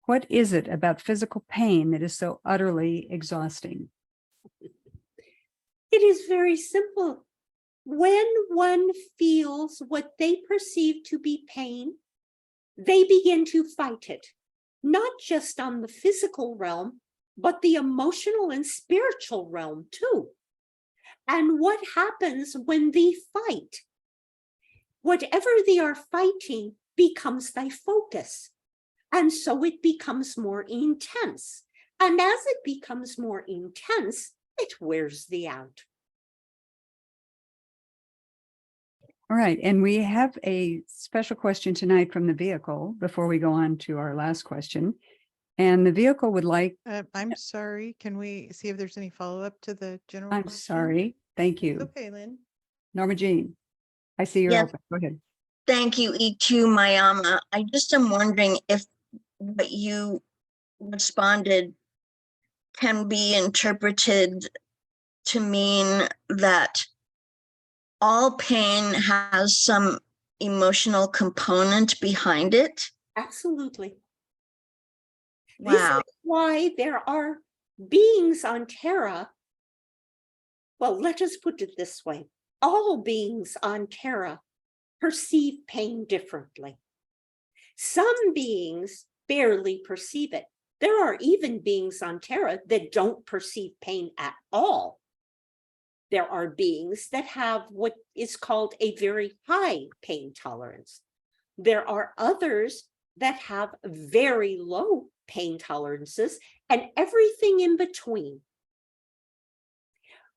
What is it about physical pain that is so utterly exhausting? It is very simple. When one feels what they perceive to be pain, they begin to fight it, not just on the physical realm, but the emotional and spiritual realm too. And what happens when they fight? Whatever they are fighting becomes thy focus. And so it becomes more intense. And as it becomes more intense, it wears thee out. All right. And we have a special question tonight from the vehicle before we go on to our last question. And the vehicle would like, I'm sorry. Can we see if there's any follow-up to the general I'm question? sorry. Thank you. Okay, Lynn. Norma Jean, I see you're Yes. open. Go ahead. Thank you, EQ Mayama. I just am wondering if what you responded can be interpreted to mean that all pain has some emotional component behind it. Absolutely. Wow. This is why there are beings on Terra. Well, let us put it this way. All beings on Terra perceive pain differently. Some beings barely perceive it. There are even beings on Terra that don't perceive pain at all. There are beings that have what is called a very high pain tolerance. There are others that have very low pain tolerances and everything in between.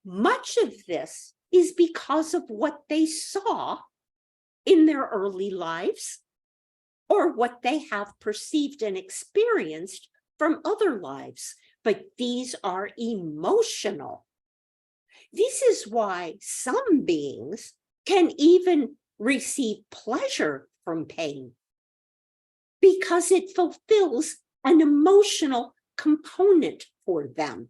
Much of this is because of what they saw in their early lives or what they have perceived and experienced from other lives, but these are emotional. This is why some beings can even receive pleasure from pain, because it fulfills an emotional component for them.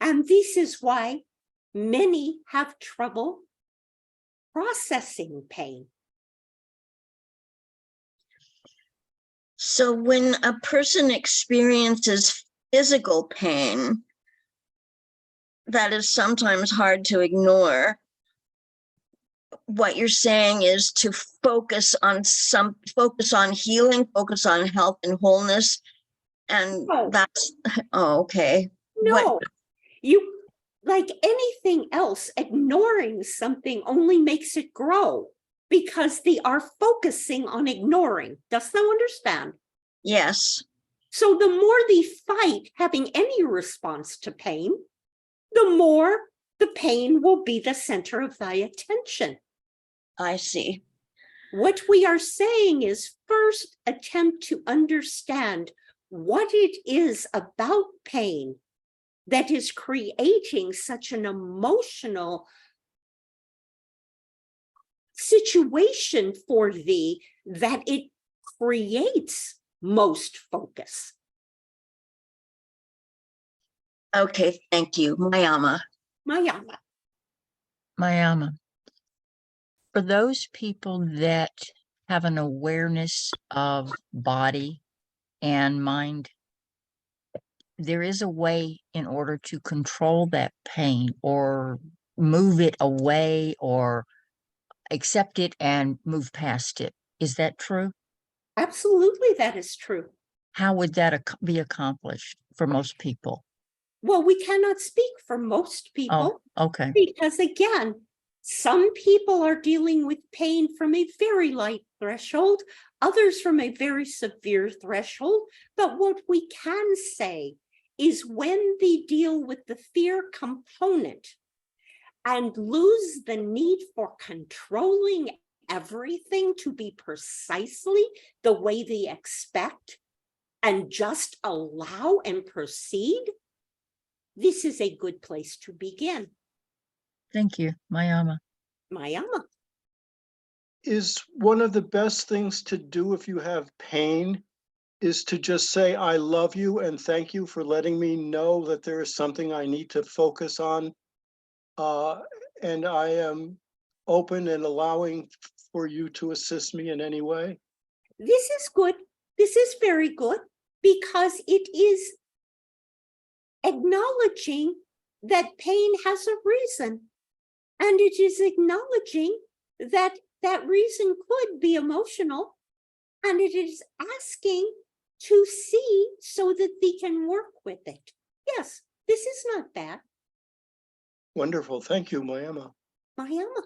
And this is why many have trouble processing pain. So when a person experiences physical pain, that is sometimes hard to ignore. What you're saying is to focus on healing, focus on health and wholeness. And No. that's, oh, okay. No, you, like anything else, ignoring something only makes it grow because they are focusing on ignoring. Does thou understand? Yes. So the more they fight having any response to pain, the more the pain will be the center of thy attention. I see. What we are saying is first attempt to understand what it is about pain that is creating such an emotional situation for thee that it creates most focus. Okay, thank you. Mayama. Mayama. Mayama, for those people that have an awareness of body and mind, there is a way in order to control that pain or move it away or accept it and move past it. Is that true? Absolutely, that is true. How would that be accomplished for most people? Well, we cannot speak for most people. Oh, okay. Because again, some people are dealing with pain from a very light threshold, others from a very severe threshold. But what we can say is when they deal with the fear component and lose the need for controlling everything to be precisely the way they expect and just allow and proceed, this is a good place to begin. Thank you, Mayama. Mayama. Is one of the best things to do if you have pain is to just say, I love you and thank you for letting me know that there is something I need to focus on. And I am open and allowing for you to assist me in any way. This is good. This is very good because it is acknowledging that pain has a reason. And it is acknowledging that that reason could be emotional. And it is asking to see so that we can work with it. Yes, this is not bad. Wonderful. Thank you, Mayama. Mayama.